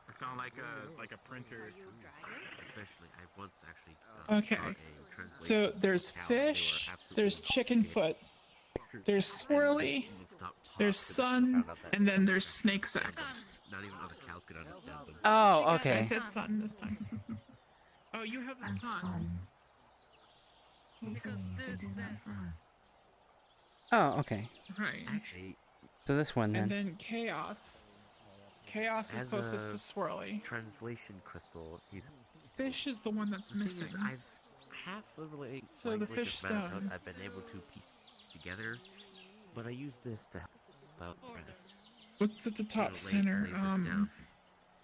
I sound like a printer. Especially, I once actually Okay. saw a translation So there's of cows. fish, They were there's chicken foot, there's swirly, there's sun, and then there's snake sex. Not even other cows could understand them. Oh, I okay. said sun this time. Oh, you have the sun. Because there's that. Oh, okay. Right. Actually, So this one And then. then chaos. Chaos is As closest a to swirly. translation crystal, he's Fish is the one that's the thing missing. is, I've half literally So the fish stones. I've been able to piece together, but I use this to help out the rest. What's at the top Lay center? this down.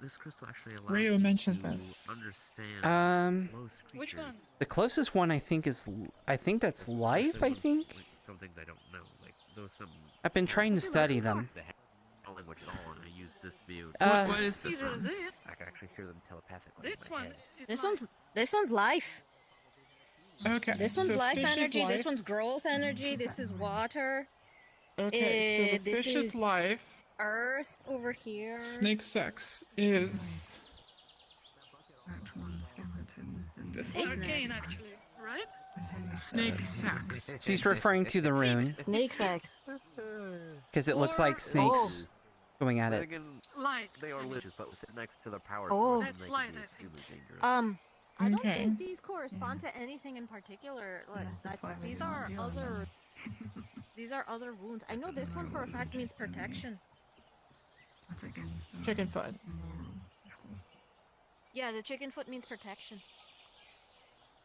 This crystal actually allows Rayo me mentioned to this. understand most creatures. Which one? The closest one I think is, I think that's life. I think. Like, some things I don't know. Like there's some. I've been trying to study them. They have no language at all, and I use this to be able to. What is this Either one? this. I can actually hear them telepathically. This in my one head. is This one's life. Okay. This one's so life fish is energy. This life. one's growth energy. This is water. Okay, so the this fish is life. Earth over here. Snake sex is this It's one. arcane, actually, right? Snake sex. She's referring to the rune Snake sex. because it looks like snakes going at Then it. again, Light. they are liches, but with it next to their power Oh. source, That's and they light, can be I think. extremely dangerous. I don't Okay. think these correspond to anything in particular. Like these are other. These are other wounds. I know this one for a fact means protection. Chicken foot. Yeah, the chicken foot means protection.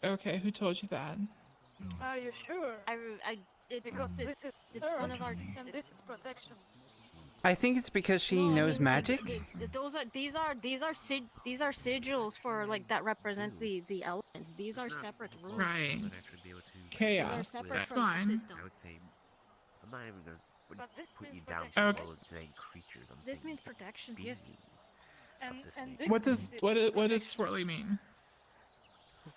Okay, who told you that? Are you sure? Because this is it's earth, one of our. and this is protection. I think it's because she No, I knows mean, like, magic. these are sigils for like that represent the elements. These are separate runes. Right. Would actually be able to Chaos. These are separate That's from fine. the system. I would say, I'm not even gonna But this put means you down protection. to Okay. all of saying creatures. I'm This saying means protection. Yes. beings And of this and nature. this What does is what does protection. swirly mean?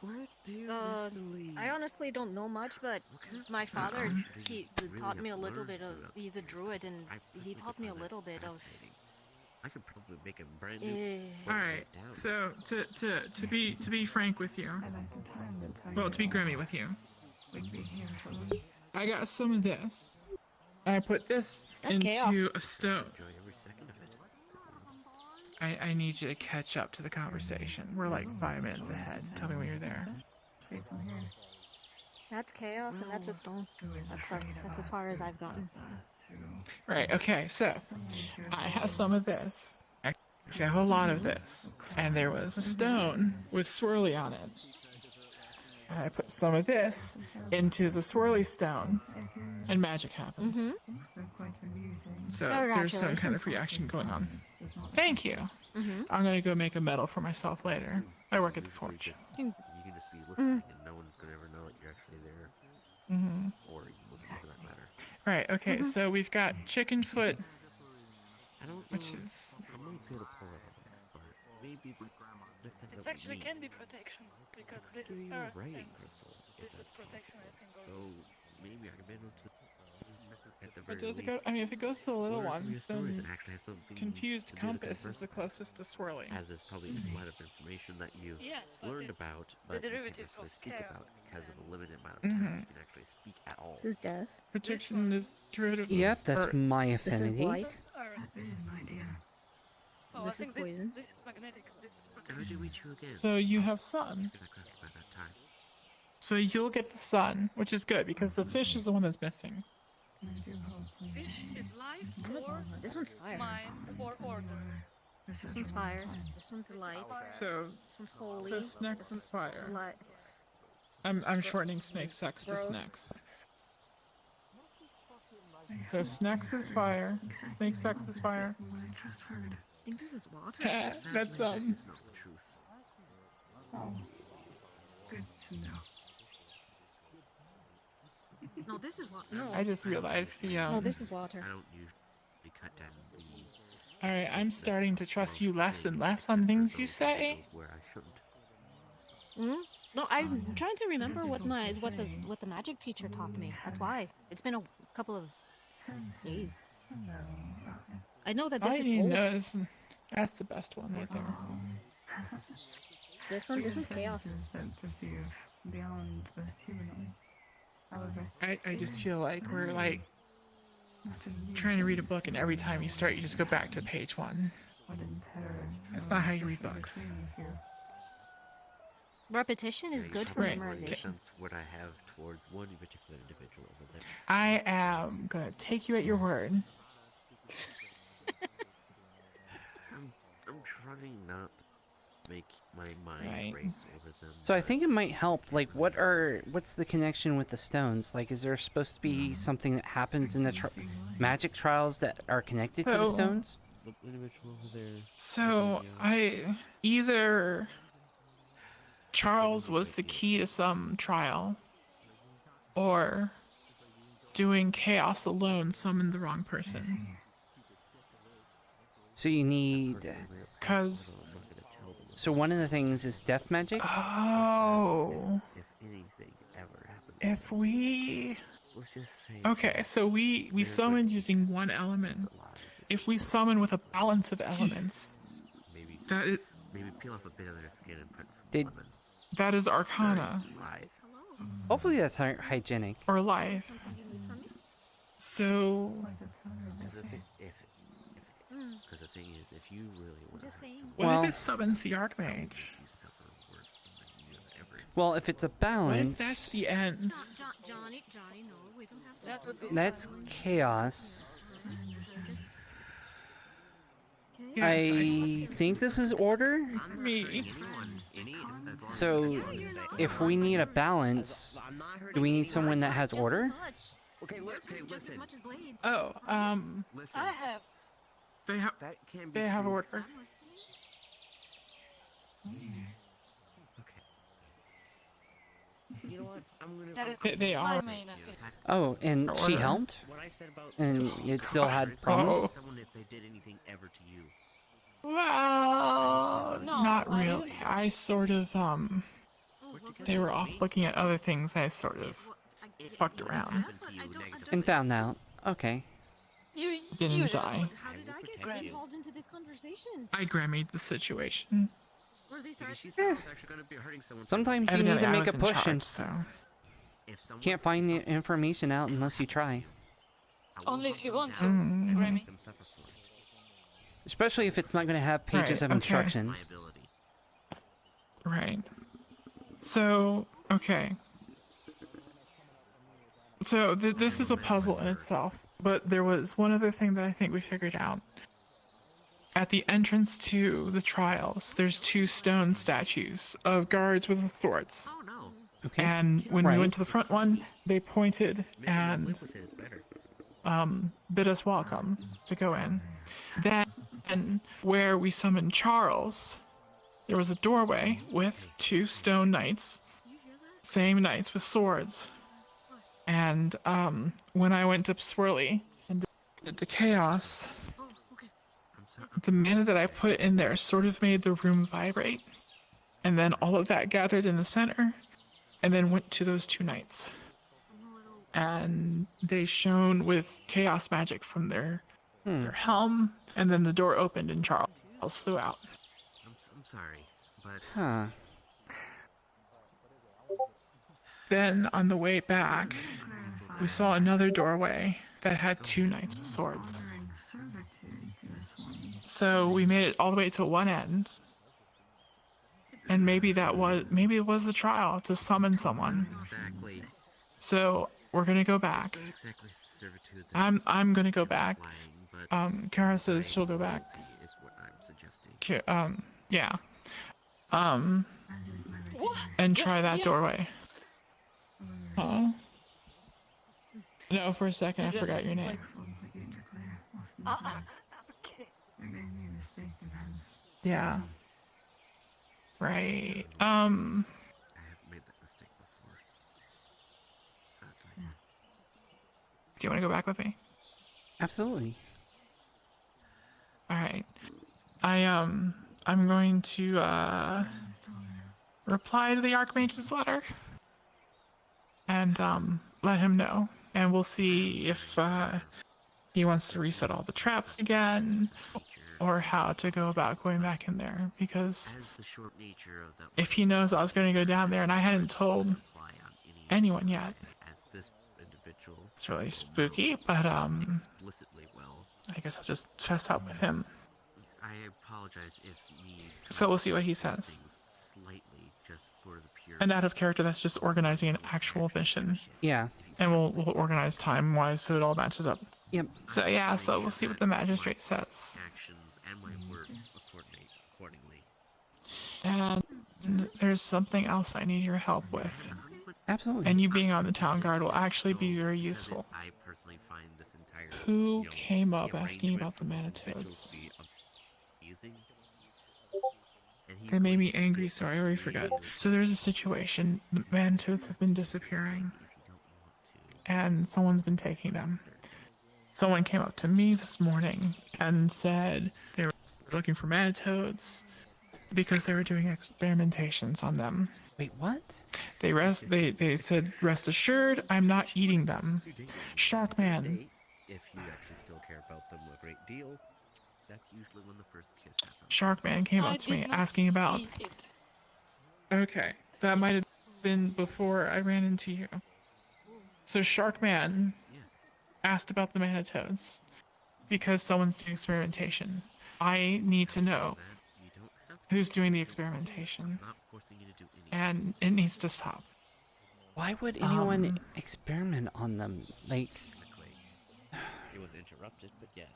What do you Uh, recently- I honestly don't know much, but my father he taught me a little bit of. He's a druid, and he taught me a little bit of. I could probably make a brand new. All right. So to be frank with you, well, to be Gremmie with you, I got some of this. I put this That's into chaos. a stone. Enjoy every second of it. I need you to catch up to the conversation. We're like 5 minutes ahead. Tell me when you're there. That's chaos, and that's a stone. That's as far as I've gotten. Right, okay, so I have some of this. Actually, I have a lot of this. And there was a stone with swirly on it. And I put some of this into the swirly stone, and magic happened. So there's some kind of reaction going on. Thank you. I'm gonna go make a medal for myself later. I work at the forge. You can just be listening, and no one's gonna ever know that you're actually there, or you can listen for that matter. Right, okay, so we've got chicken foot, I don't know. which is I might be able to pull it off, but maybe the thing It that actually we can need be protection because is this give is you a earth writing and crystal, if this is that's protection. I possible. think. So maybe I can be able to, at the But very does it least, go? I mean, if it goes to the little learn some of your ones, stories then and actually have something confused to be able to compass is converse the about. closest to swirly. As there's probably a lot of information that you've Yes, but learned it's about, the but you can't derivative necessarily of speak about chaos. because of the limited amount of time you can actually speak at all. This is death. Protection is derivative. Yep, that's or- my This is affinity. light. Earth. Oh, This I is think poison. This is magnetic. This is How protection. did you reach you again? So you have sun. Get that corrected by that time. So you'll get the sun, which is good because the fish is the one that's missing. Fish is life or This one's fire. mind or order. This one's fire. This one's light. So This one's holy. so snacks is This fire. is light. I'm shortening snake sex to Growth. snacks. So snacks is fire. Snake sex is fire. I think this is water. That's It's not the truth. No, this is water. No. I just realized the No, this is water. I don't usually cut down the. Alright, I'm starting to trust you less and less on things you say. Where I shouldn't. Hmm? No, I'm trying to remember what the magic teacher taught me. That's why. It's been a couple of days. I know that All this you is need to know is that's the best one right there. this one's chaos. I just feel like we're like trying to read a book, and every time you start, you just go back to page 1. That's not how you read books. Repetition is good for Right. memorization. What I have towards one particular individual over there. I am gonna take you at your word. I'm trying not to make my mind Right. race over them. So I think it might help. Like, what's the connection with the stones? Like, is there supposed to be something that happens in the magic trials that are connected to the Oh. stones? The individual over there. So either Charles was the key to some trial, or doing chaos alone summoned the wrong person. So you need. 'Cause- I'm not gonna tell them. So one of the things is death magic. Oh, If anything ever happens, if we let's just say. okay, so we summoned using one element. If we summon with a balance of elements, maybe maybe peel off a bit of their skin and put some Did- lemon. that is Arcana Right. Hopefully that's hygienic. or life. So Because the thing is, if you really want to hurt someone, what Well- if it summons the Archmage? you suffer worse than you have ever. Well, if it's a What if balance, that's the end? Johnny, no, we don't have to. That would be that's chaos. Yes, I think this is order. it's me. So if we need a balance, do we need someone that has order? Okay, listen. Oh, Listen. I have. they have That can be they have true. order. Okay. You know what? I'm gonna. That is They my are. main affiliate. Oh, and she Order. helped, What I said about and it still had problems. Oh. someone if they did anything ever to you. Well, No, not I really. didn't. I sort of they were off looking at other things. I sort of fucked around. And found out. Okay. You Didn't you die. How did I get Gremmie. involved into this conversation? I Grammied the situation. Were they Because threats? she thought it was actually going to be hurting someone. Sometimes you need Evidently, to I make a was in push and charge, though. If someone can't find the information out unless you try. I will Only hunt if you them want to, down and Gremmie. make them suffer for it. Especially if it's not going to have pages Right, of okay. instructions. My ability. Right. So, okay. So this is a puzzle in itself, but there was one other thing that I think we figured out. At the entrance to the trials, there's 2 stone statues of guards with swords. Oh no. Okay. And when we Right. went to the front one, they pointed Making them and live with it is better. bid us welcome to go in. Then, where we summoned Charles, there was a doorway with 2 stone knights, same knights with swords. And when I went to Swirly and did the chaos, I'm sorry. the mana that I put in there sort of made the room vibrate. And then all of that gathered in the center, and then went to those 2 knights. And they shone with chaos magic from their helm, and then the door opened and Charles flew out. I'm sorry, but Huh. Then on the way back, we saw another doorway that had 2 knights with swords. So we made it all the way to one end. And maybe it was the trial to summon someone. exactly. So we're gonna go back. Not exactly servitude. that I'm gonna go back. lying, but Kara says she'll go back. is what I'm suggesting. Yeah. What? And try Yes, that yeah. doorway. Huh? No, for a second I Just forgot your name. like- Okay. Yeah. Right. I have made that mistake before. Sadly. Do you want to go back with me? Absolutely. All right. I'm going to reply to the Archmage's letter and let him know, and we'll see if he wants to reset all the traps again, or how to go about going back in there. Because As the short nature of that if he knows I was going to go down there and I hadn't told apply on any anyone yet, as this individual it's really will spooky. know But explicitly well. I guess I'll just fess up with him. I apologize if me. So we'll see what he says. Things slightly just for the pure. And out of character, that's just organizing an actual mission, Yeah. and we'll organize time-wise so it all matches up. Yep. So yeah, so we'll see what the magistrate says. Actions and my words coordinate accordingly. And there's something else I need your help with. Absolutely. And you being on the town guard will actually be very So, useful. I personally find this entire, Who came up asking arrangement about the manitoads? to be amusing. And he's They made me going to angry, get sorry, I already way forgot. more So there's a situation. The manitoads have been disappearing, if you don't want to. and someone's been taking them. Someone came up to me this morning and said they were looking for manitoads because they were doing experimentations on them. Wait, what? They said, rest assured, I'm not eating them. Sharkman. If you actually still care about them a great deal, that's usually when the first kiss happens. Sharkman came I up to did me not asking about. see it. Okay, that might have been before I ran into you. So Sharkman Yes. asked about the manitoads because someone's doing experimentation. I need to know That you don't have to. who's doing the experimentation, I'm not forcing you to do anything. and it needs to stop. Why would anyone Um, experiment on them? Like, Technically, it was interrupted, but yes.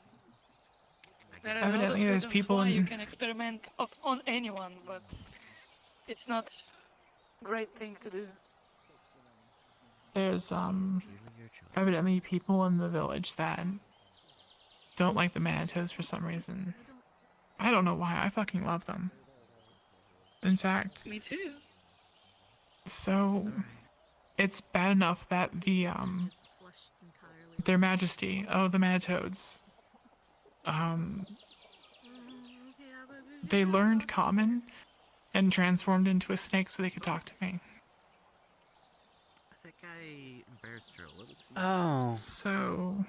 I There get are it. a lot of Evidently there's reasons people why you in- can experiment on anyone, but it's not a great thing to do. There's Clearly your choice. evidently people in the village that don't like the manitoes for some reason. I don't know why. I fucking love them. In fact, Me too. so it's bad enough that their majesty, the manitoads, they learned common and transformed into a snake so they could talk to me. I think I embarrassed her a little too. oh, So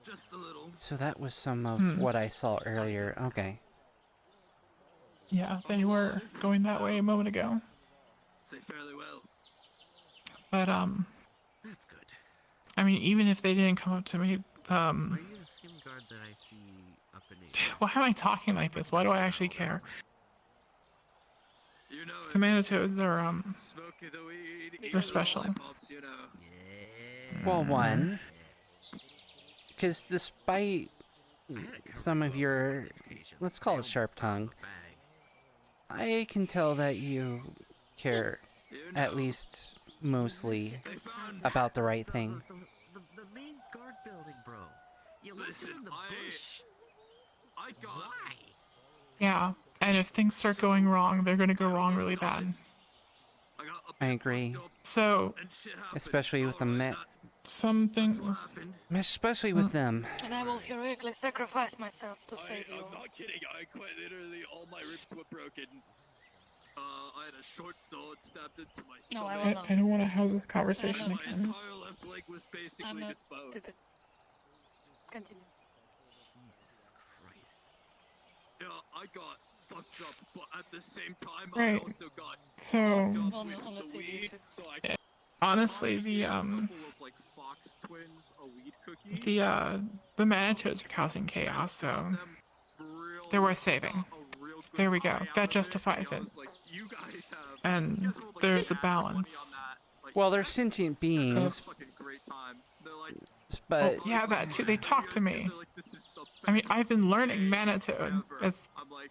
Just a little. so that was some of Hmm. what I saw earlier. Okay. yeah, they were going that way a moment ago. Say fairly well. But That's good. I mean, even if they didn't come up to me, Are you the same guard that I see up in a... why am I talking like this? Why do I actually care? You know The manitoads are smoking the weed, They're special. lollipops, you know. Yeah. Well, one, because despite some of your, let's call it sharp tongue, I can tell that you care, You at know, least mostly, they found about the right thing. The main guard building, bro. You left Listen, him in the bush. I got Why? yeah. And if things start going wrong, they're gonna go wrong really bad. I got a I bit agree. fucked up So and shit happened. Especially with the Alright, some that's what things. happened. Especially with them. And I will heroically sacrifice myself to save you. I'm not kidding. I quite literally all my ribs were broken. I had a short sword stabbed into my No, I stomach. will I, not. I don't want to have this conversation I'm My again. entire left leg was I'm basically not disposed. stupid. Continue. Jesus Christ. Yeah, I got fucked up, but at the same time, I Right. also got So fucked Well, up no, with unless the you do weed. too. So I honestly, the a couple of like fox twins, a weed cookie. the manitoads are causing chaos, so Them they're real- worth saving. got a real good There we go. high out That of justifies and I it. was like, you guys have. And you guys rolled, like, there's a half the money on balance. that. Like, Well, they're sentient that's a beings, fucking great time. They're like, but Well, yeah, that too. They talk to me. they're like, this is the I mean, best I've been learning day manitoad. ever. As I'm like,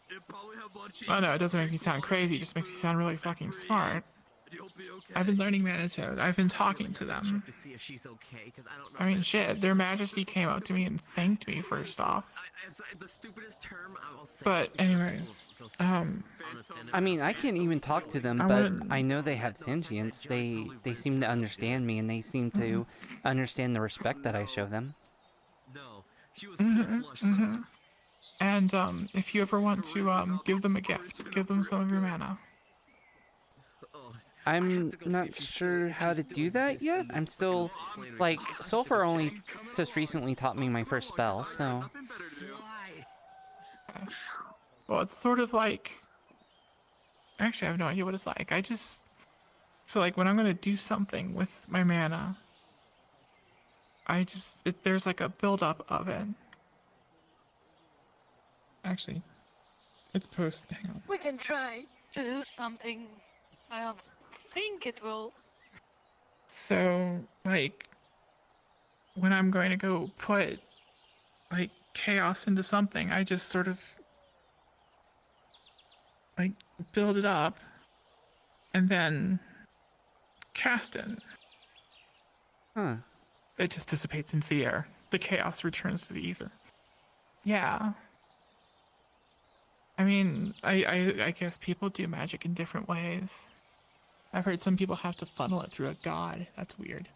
you probably have lunch. oh no, it doesn't make me sound crazy. It just makes me sound really fucking smart. You'll be okay. I've been learning manitoad. I've been talking to them. Check to see if she's okay, 'cause I don't know. I mean, if shit. Their Majesty came up to me and thanked me first off. it's the stupidest term I will say. But anyways, I mean, I can't even talk to them, I but wouldn't- I know they have sentience. They seem to understand me, and they seem to understand the respect that I show them. No, she was Mhm, flush. mhm. And if you ever want to give them a gift, give them some of your mana. Oh, I'm not sure how to do that yet. I'm still, like, Sulfur only just recently taught me my first spell, so... Well, it's sort of like... Actually, I have no idea what it's like. So, like, when I'm going to do something with my mana, there's like a buildup of it. Actually, it's post... Hang on. We can try to do something. I don't think it will. So, like, when I'm going to go put, like, chaos into something, I just sort of, like, build it up and then cast it. Huh. It just dissipates into the air. The chaos returns to the ether. Yeah. I mean, I guess people do magic in different ways. I've heard some people have to funnel it through a god. That's weird.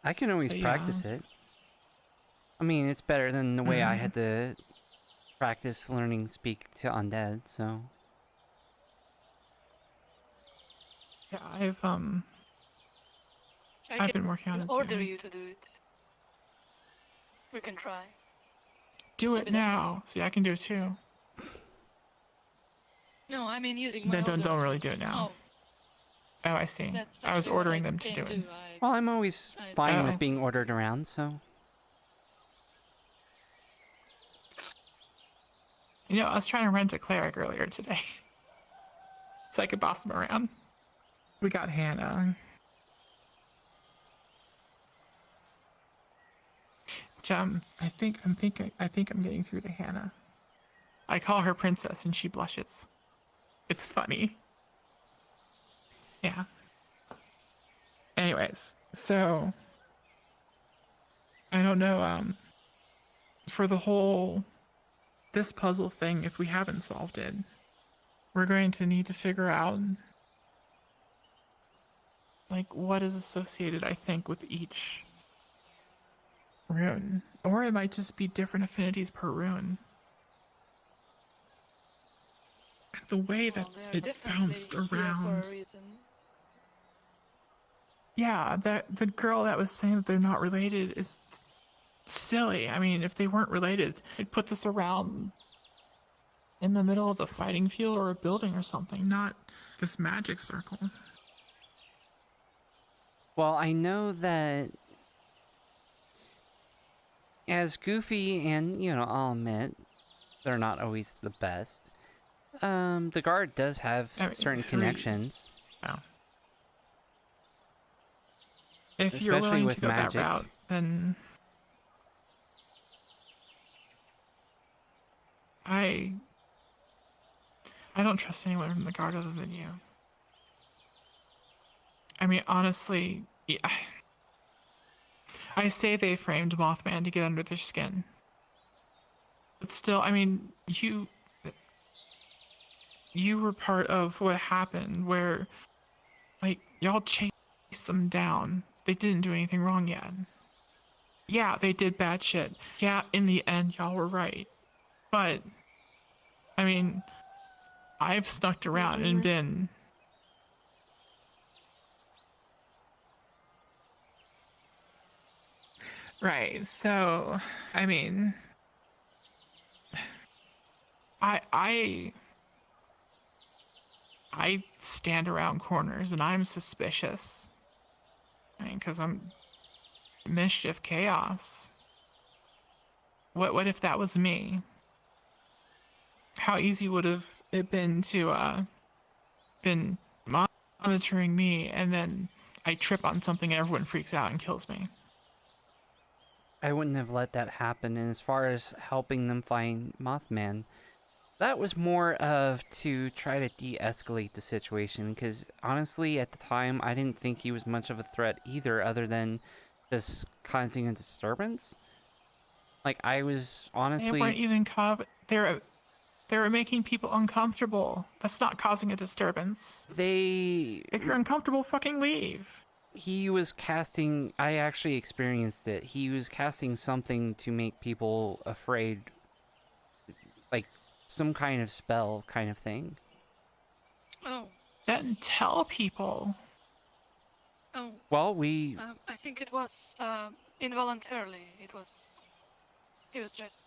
I can always But practice it. I mean, it's better than the way I had to practice learning speak to undead, so... Yeah, I've been working on it. Order you to do it. We can try. Do it now. See, I can do it too. No, I mean using my Then order. don't really do it now. Oh, I see. That's I was actually what ordering I them to can do it. Well, I'm always fine Oh. with being ordered around, so... You know, I was trying to rent a cleric earlier today. So I could boss them around. We got Hannah. I think I'm getting through to Hannah. I call her princess and she blushes. It's funny. Yeah. Anyways, so I don't know, for this puzzle thing, if we haven't solved it, we're going to need to figure out, like, what is associated, I think, with each rune. Or it might just be different affinities per rune. The way that it bounced around. Yeah, the girl that was saying that they're not related is silly. I mean, if they weren't related, I'd put this around in the middle of the fighting field or a building or something, not this magic circle. Well, I know that as goofy and, you know, I'll admit, they're not always the best. The guard does have certain connections. Oh. If you're Especially willing with to go magic. that route, then I don't trust anyone from the guard other than you. I mean, honestly, yeah. I say they framed Mothman to get under their skin. But still, I mean, you were part of what happened where, like, y'all chased them down. They didn't do anything wrong yet. Yeah, they did bad shit. Yeah, in the end, y'all were right. But, I mean, I've snuck around and been... Right, so, I mean... I stand around corners and I'm suspicious. I mean, because I'm mischief chaos. What if that was me? How easy would have it been to been monitoring me and then I trip on something and everyone freaks out and kills me? I wouldn't have let that happen, and as far as helping them find Mothman, that was more of to try to de-escalate the situation, because honestly, at the time, I didn't think he was much of a threat either, other than just causing a disturbance. Like, I was honestly... They weren't even they were making people uncomfortable. That's not causing a disturbance. If you're uncomfortable, fucking leave. He was casting... I actually experienced it. He was casting something to make people afraid. Like, some kind of spell kind of thing. Oh. then tell people. Oh, Well, we I think it was involuntarily. He was just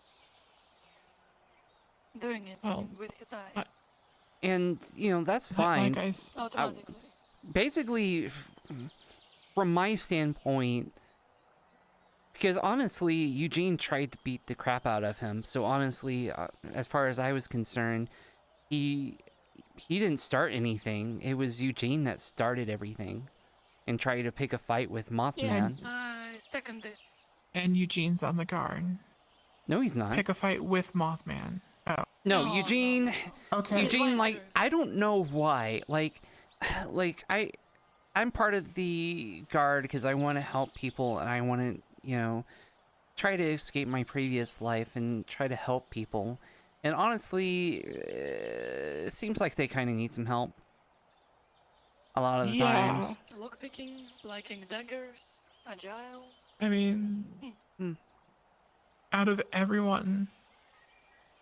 doing it Well, with his eyes and that's Like fine. automatically. Basically, from my standpoint, because honestly, Eugene tried to beat the crap out of him. So honestly, as far as I was concerned, he didn't start anything. It was Eugene that started everything and tried to pick a fight with Mothman. Yes, I second this. And Eugene's on the guard. No, he's not. Pick a fight with Mothman. Oh, No, No, Eugene. no, no. okay. Eugene, like, Blinders. I don't know why. Like I'm part of the guard because I want to help people and I want to, try to escape my previous life and try to help people. And honestly, it seems like they kind of need some help. A lot of the times. Lockpicking, liking daggers, agile. I mean, Hmm. out of everyone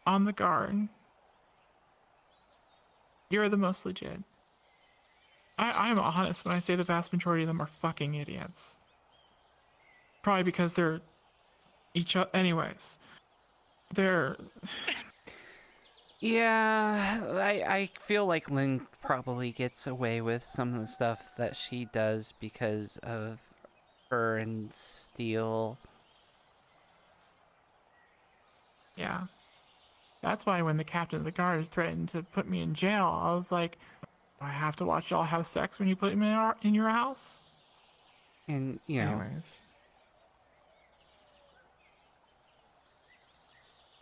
on the guard, you're the most legit. I'm honest when I say the vast majority of them are fucking idiots. Probably because they're each other. Anyways, they're. Yeah, I feel like Lynn probably gets away with some of the stuff that she does because of her and Steel. Yeah. That's why when the captain of the guard threatened to put me in jail, I was like, do I have to watch y'all have sex when you put me in your house? And, Anyways.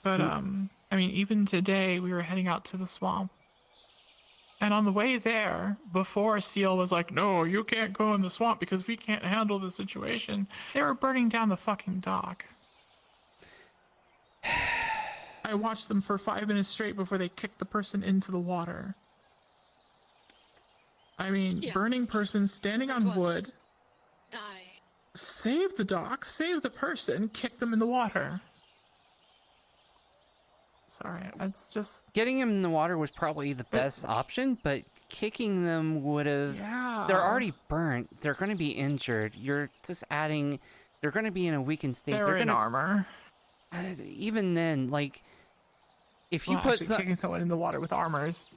But, I mean, even today, we were heading out to the swamp. And on the way there, before Seal was like, no, you can't go in the swamp because we can't handle the situation, they were burning down the fucking dock. I watched them for 5 minutes straight before they kicked the person into the water. I mean, Yeah. burning person standing on was- wood, Die. save the dock, save the person, kick them in the water. Sorry, it's just... getting him in the water was probably the best option, but kicking them would have... Yeah. They're already burnt. They're going to be injured. You're just adding... They're going to be in a weakened state. They're in gonna... armor. Even then, like... If you Well, put... actually, kicking someone in the water with armor is...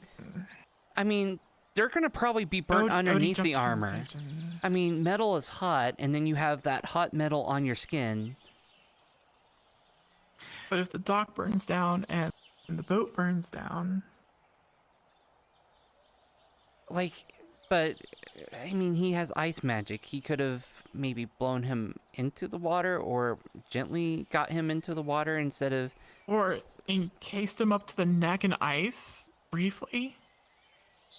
I mean, they're going to probably be burnt Odie underneath jumped the in and armor. saved him. I mean, metal is hot, and then you have that hot metal on your skin. But if the dock burns down and the boat burns down... Like, but, I mean, he has ice magic. He could have maybe blown him into the water or gently got him into the water instead of... Or encased him up to the neck in ice, briefly.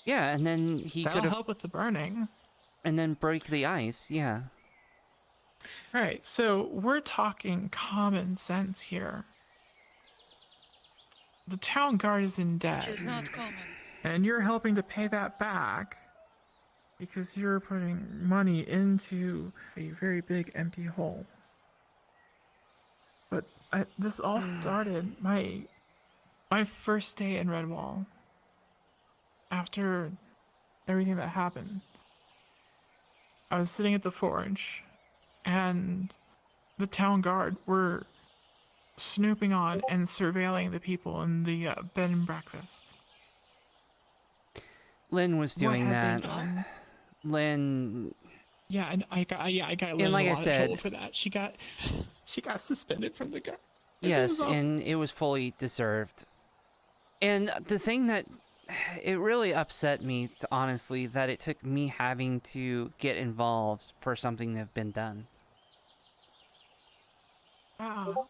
Yeah, and then he That'll could have... help with the burning. And then break the ice, yeah. Right, so we're talking common sense here. The town guard is in debt, Which is not common. and you're helping to pay that back because you're putting money into a very big empty hole. But this all started my first day in Redwall. After everything that happened, I was sitting at the forge, and the town guard were snooping on and surveilling the people in the bed and breakfast. Lynn was doing what that. had they done? Lynn... Yeah, and I got Lynn like a I lot said- of trouble for that. She got suspended from the guard. Yes, and it was fully deserved. And the thing that... It really upset me, honestly, that it took me having to get involved for something to have been done. Wow.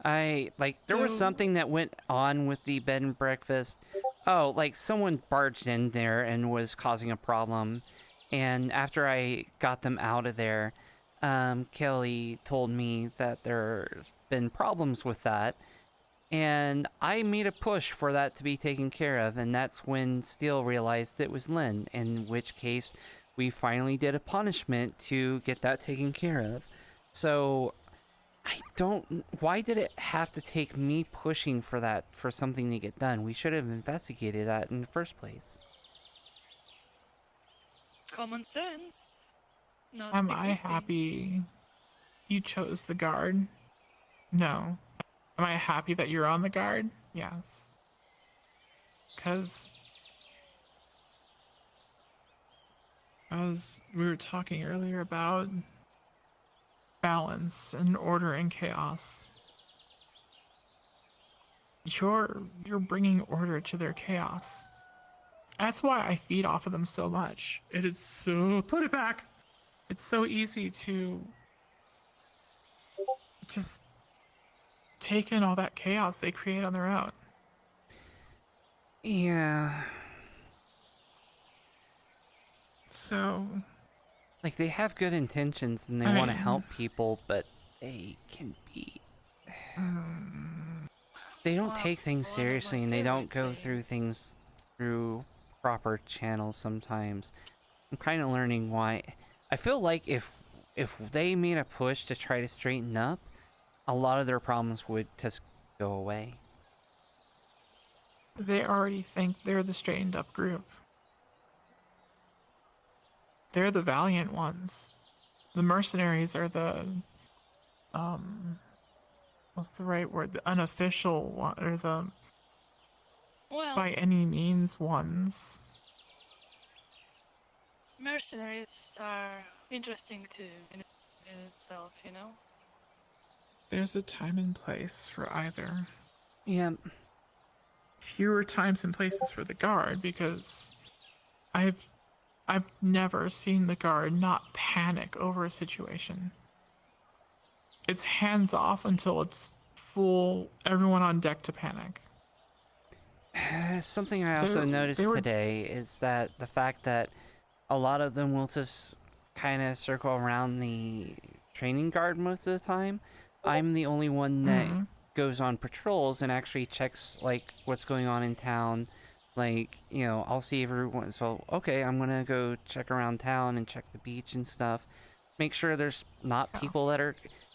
There was So- something that went on with the bed and breakfast. Oh, like someone barged in there and was causing a problem. And after I got them out of there, Kelly told me that there've been problems with that. And I made a push for that to be taken care of. And that's when Steele realized it was Lynn. In which case, we finally did a punishment to get that taken care of. So... why did it have to take me pushing for that, for something to get done? We should have investigated that in the first place. Common sense. Not Am I existing. happy you chose the guard? No. Am I happy that you're on the guard? Yes. Because as we were talking earlier about balance and order and chaos, you're bringing order to their chaos. That's why I feed off of them so much. It is so... Put it back! It's so easy to just take in all that chaos they create on their own. Yeah. So... Like, they have good intentions and they I want to mean- help people, but they can be... They don't Well, take things one of my seriously and they don't favorite go through sayings. things through proper channels sometimes. I'm kind of learning why. I feel like if they made a push to try to straighten up, a lot of their problems would just go away. They already think they're the straightened up group. They're the valiant ones. The mercenaries are the, what's the right word? The unofficial one, or the Well, by any means ones. mercenaries are interesting too in itself, you know? There's a time and place for either. Yeah. Fewer times and places for the guard, because I've never seen the guard not panic over a situation. It's hands off until it's full everyone on deck to panic. Something I also noticed they were- today is that the fact that a lot of them will just kind of circle around the training guard most of the time. I'm the only one that Mhm. goes on patrols and actually checks like what's going on in town. Like, you know, I'll see everyone. So, okay, I'm gonna go check around town and check the beach and stuff. Make sure there's not Yeah. people that are.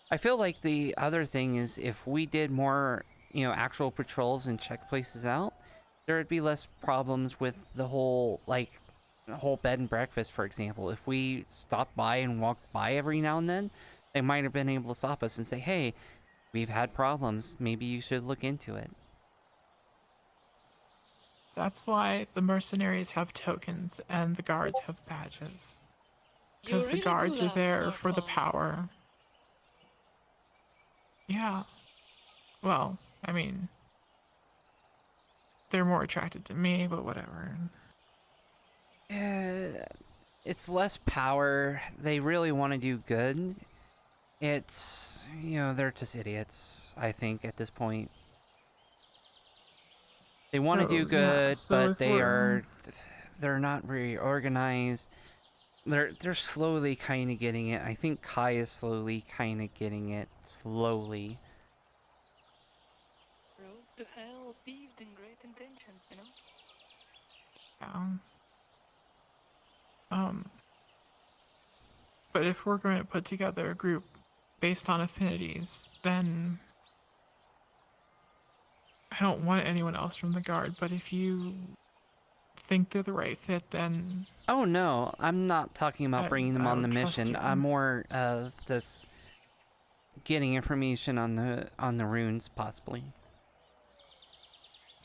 I feel like the other thing is if we did more, you know, actual patrols and check places out, there would be less problems with the whole bed and breakfast, for example. If we stopped by and walked by every now and then, they might have been able to stop us and say, hey, we've had problems. Maybe you should look into it. That's why the mercenaries have tokens and the guards have badges. You Because really the do guards are love there smart for the ones. power. Yeah. Well, I mean, they're more attracted to me, but whatever. It's less power. They really want to do good. It's, you know, they're just idiots, I think, at this point. They want to So, do yeah, good, so but if they're not very organized. They're slowly kind of getting it. I think Kai is slowly kind of getting it. Slowly. Road to hell paved in great intentions, you know? Yeah. But if we're going to put together a group based on affinities, then I don't want anyone else from the guard, but if you think they're the right fit, then Oh no, I'm not talking about bringing them I on the would trust mission. you. I'm more of just getting information on the runes, possibly.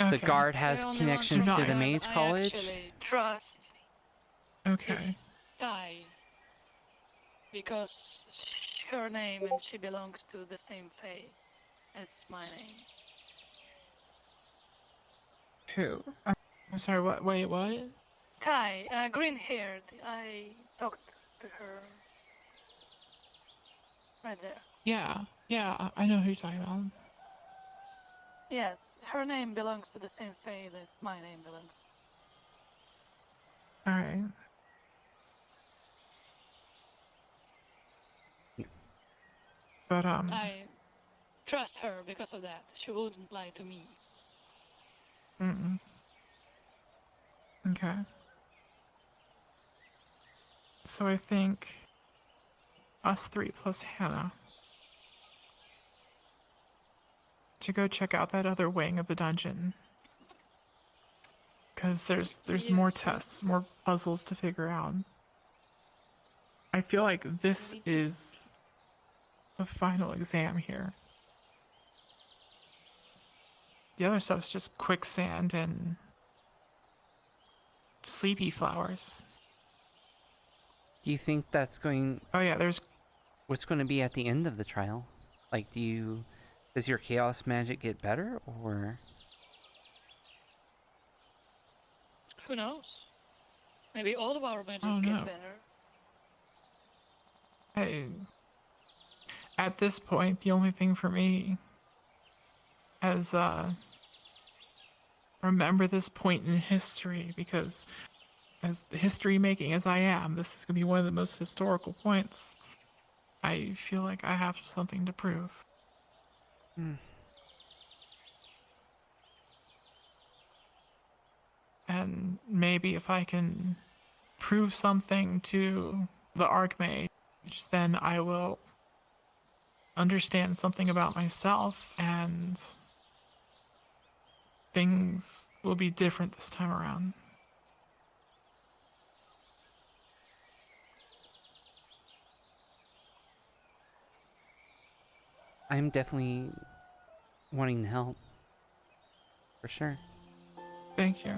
okay. The guard has The only connections one to from the God mage I college. actually trust Okay. is Kai. Because her name and she belongs to the same fae as my name. Who? I'm sorry. What? Wait. What? Kai, green-haired. I talked to her right there. Yeah. Yeah. I know who you're talking about. Yes, her name belongs to the same fae that my name belongs to. All right. But I trust her because of that. She wouldn't lie to me. Okay. So I think us three plus Hannah to go check out that other wing of the dungeon. Because there's more Yes. tests, more puzzles to figure out. I feel like this is the final exam here. The other stuff's just quicksand and sleepy flowers. Do you think that's going... Oh yeah, there's... What's going to be at the end of the trial? Like, does your chaos magic get better, or... Who knows? Maybe all of our magic Oh, gets no. better. At this point, the only thing for me is, remember this point in history, because as history making as I am, this is going to be one of the most historical points. I feel like I have something to prove. And maybe if I can prove something to the Archmage, then I will understand something about myself, and things will be different this time around. I'm definitely wanting to help. For sure. Thank you.